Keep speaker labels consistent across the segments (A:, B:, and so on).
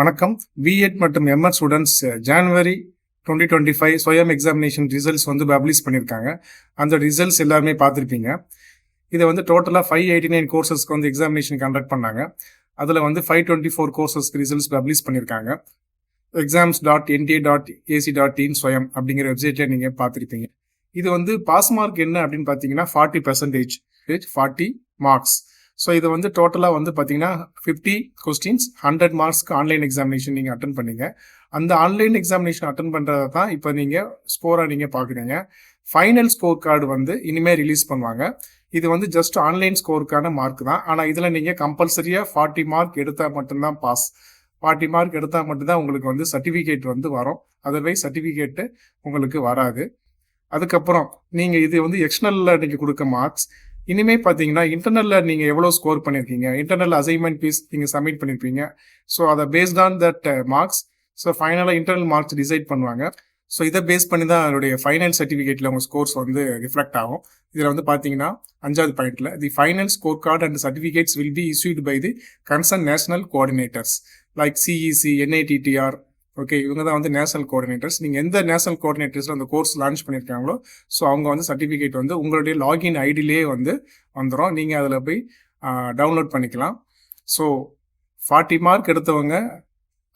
A: வணக்கம். பிஎட் மற்றும் MS students ஜனவரி 2025 ஸ்வயம் examination results வந்து பப்ளிஷ் பண்ணியிருக்காங்க. அந்த ரிசல்ட்ஸ் எல்லாருமே பார்த்துருப்பீங்க. இதை வந்து டோட்டலாக 589 கோர்சஸ்க்கு வந்து எக்ஸாமினேஷன் கண்டக்ட் பண்ணாங்க. அதில் வந்து 524 கோர்சஸ்க்கு ரிசல்ட்ஸ் பப்ளிஷ் பண்ணியிருக்காங்க. exams.nta.ac.in ஸ்வயம் அப்படிங்கிற வெப்சைட்டில் நீங்கள் பார்த்துருப்பீங்க. இது வந்து பாஸ் மார்க் என்ன அப்படின்னு பார்த்தீங்கன்னா 40%, 40 மார்க்ஸ். ஸோ இது வந்து டோட்டலாக வந்து பார்த்தீங்கன்னா 50 கொஸ்டின்ஸ் 100 மார்க்ஸ்க்கு ஆன்லைன் எக்ஸாமினேஷன் நீங்கள் அட்டன் பண்ணீங்க. அந்த ஆன்லைன் எக்ஸாமினேஷன் அட்டன் பண்ணுறதை தான் இப்போ நீங்கள் ஸ்கோராக நீங்கள் பார்க்குறீங்க. ஃபைனல் ஸ்கோர் கார்டு வந்து இனிமேல் ரிலீஸ் பண்ணுவாங்க. இது வந்து ஜஸ்ட் ஆன்லைன் ஸ்கோருக்கான மார்க் தான். ஆனால் இதில் நீங்கள் கம்பல்சரியாக 40 மார்க் எடுத்தால் மட்டும்தான் பாஸ். 40 மார்க் எடுத்தால் மட்டும்தான் உங்களுக்கு வந்து சர்டிஃபிகேட் வந்து வரும். அதர்வைஸ் சர்டிஃபிகேட்டு உங்களுக்கு வராது. அதுக்கப்புறம் நீங்கள் இது வந்து எக்ஸ்டர்னலில் நீங்கள் கொடுக்க மார்க்ஸ். இனிமேல் பார்த்தீங்கன்னா இன்டர்னலில் நீங்கள் எவ்வளோ ஸ்கோர் பண்ணியிருக்கீங்க, இன்டர்னல் அசைன்மெண்ட் பீஸ் நீங்கள் சப்மிட் பண்ணியிருப்பீங்க. ஸோ அதை based on that marks, so ஃபைனலாக இன்டர்னல் மார்க்ஸ் டிசைட் பண்ணுவாங்க. ஸோ இதை பேஸ் பண்ணி தான் அதனுடைய ஃபைனல் சர்டிஃபிகேட்டில் உங்கள் ஸ்கோர்ஸ் வந்து ரிஃப்ளெக்ட் ஆகும். இதில் வந்து பார்த்தீங்கன்னா 5வது பாயிண்ட்டில் the final score card and certificates will be issued by the concern national coordinators like CEC, NITTR. Okay, இவங்க தான் வந்து நேஷனல் கோஆர்டினேட்டர்ஸ். நீங்கள் எந்த நேஷனல் கோஆர்டினேட்டர்ஸில் அந்த கோர்ஸ் லான்ச் பண்ணியிருக்காங்களோ ஸோ அவங்க வந்து சர்டிஃபிகேட் வந்து உங்களுடைய லாகின் ஐடியிலே வந்து வந்துடும். நீங்கள் அதில் போய் டவுன்லோட் பண்ணிக்கலாம். ஸோ 40 மார்க் எடுத்தவங்க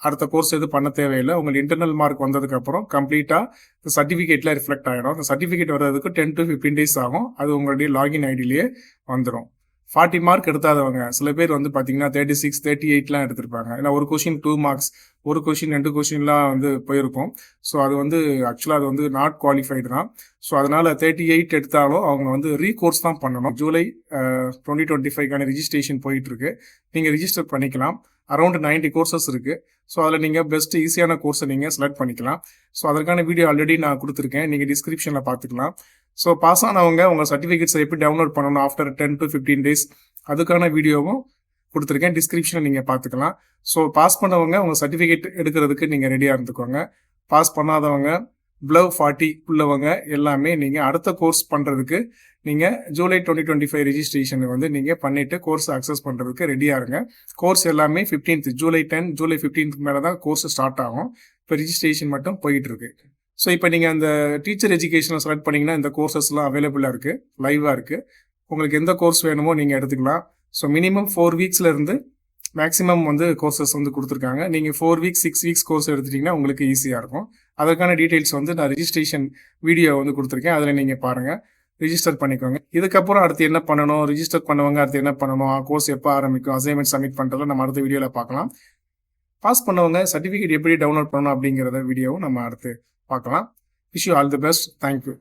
A: அடுத்த கோர்ஸ் எதுவும் பண்ண தேவையில்லை. உங்களுக்கு இன்டர்னல் மார்க் வந்ததுக்கப்புறம் கம்ப்ளீட்டாக சர்டிஃபிகேட்டில் ரிஃப்ளெக்ட் ஆகிடும். அந்த சர்டிஃபிகேட் வர்றதுக்கு 10 to 15 days ஆகும். அது உங்களுடைய லாகின் ஐடியிலேயே வந்துடும். 40 மார்க் எடுத்தாதவங்க சில பேர் வந்து பார்த்தீங்கன்னா 36, 38லாம் எடுத்திருப்பாங்க. இல்லை ஒரு கொஷின் 2 மார்க்ஸ், ஒரு கொஷின் 2 கொஷின்லாம் வந்து போயிருக்கும். ஸோ அது வந்து ஆக்சுவலாக அது வந்து நாட் குவாலிஃபைடு தான். ஸோ அதனால் 38 எடுத்தாலும் அவங்க வந்து ரீகோர்ஸ் தான் பண்ணணும். ஜூலை 2025க்கான ரிஜிஸ்ட்ரேஷன் போயிட்டுருக்கு. நீங்கள் ரிஜிஸ்டர் பண்ணிக்கலாம். அரௌண்ட் 90 கோர்சஸ் இருக்குது. ஸோ அதில் நீங்கள் பெஸ்ட் ஈஸியான கோர்ஸை நீங்கள் செலக்ட் பண்ணிக்கலாம். ஸோ அதற்கான வீடியோ ஆல்ரெடி நான் கொடுத்துருக்கேன். நீங்கள் டிஸ்கிரிப்ஷனில் பார்த்துக்கலாம். ஸோ பாஸ் ஆனவங்க உங்கள் சர்டிஃபிகேட்ஸை எப்படி டவுன்லோட் பண்ணணும் ஆஃப்டர் 10 to 15 days அதுக்கான வீடியோவும் கொடுத்துருக்கேன். டிஸ்கிரிப்ஷனில் நீங்கள் பார்த்துக்கலாம். ஸோ பாஸ் பண்ணவங்க உங்கள் சர்டிஃபிகேட் எடுக்கிறதுக்கு நீங்கள் ரெடியாக இருந்துக்கோங்க. பாஸ் பண்ணாதவங்க பிலோ 40 உள்ளவங்க எல்லாமே நீங்கள் அடுத்த கோர்ஸ் பண்ணுறதுக்கு நீங்கள் ஜூலை 2025 ரிஜிஸ்ட்ரேஷன் வந்து நீங்கள் பண்ணிவிட்டு கோர்ஸ் அக்சஸ் பண்ணுறதுக்கு ரெடியாக இருங்க. கோர்ஸ் எல்லாமே 15th ஜூலை 10, ஜூலை 15th மேலே தான் கோர்ஸ் ஸ்டார்ட் ஆகும். இப்போ ரிஜிஸ்ட்ரேஷன் மட்டும் போயிட்டுருக்கு. ஸோ இப்போ நீங்கள் அந்த டீச்சர் எஜுகேஷனை செலக்ட் பண்ணிங்கன்னா இந்த கோர்சஸ்லாம் அவைலபிளாக இருக்குது, லைவாக இருக்குது. உங்களுக்கு எந்த கோர்ஸ் வேணுமோ நீங்கள் எடுத்துக்கலாம். ஸோ மினிமம் 4 வீக்ஸ்லேருந்து மேக்ஸிமம் வந்து கோர்சஸ் வந்து கொடுத்துருக்காங்க. நீங்கள் 4 வீக்ஸ் 6 வீக்ஸ் கோர்ஸ் எடுத்துட்டிங்கன்னா உங்களுக்கு ஈஸியாக இருக்கும். அதற்கான டீட்டெயில்ஸ் வந்து நான் ரிஜிஸ்ட்ரேஷன் வீடியோ வந்து கொடுத்துருக்கேன். அதில் நீங்கள் பாருங்கள், ரிஜிஸ்டர் பண்ணிக்கோங்க. இதுக்கப்புறம் அடுத்து என்ன பண்ணணும், ரிஜிஸ்டர் பண்ணவங்க அடுத்து என்ன பண்ணணும், கோர்ஸ் எப்போ ஆரம்பிக்கும், அசைன்மெண்ட் சப்மிட் பண்ணுறதுல நம்ம அடுத்த வீடியோவில் பார்க்கலாம். பாஸ் பண்ணவங்க சர்டிஃபிகேட் எப்படி டவுன்லோட் பண்ணணும் அப்படிங்கிறத வீடியோவும் நம்ம அடுத்து பார்க்கலாம். Wish you all the best. Thank you.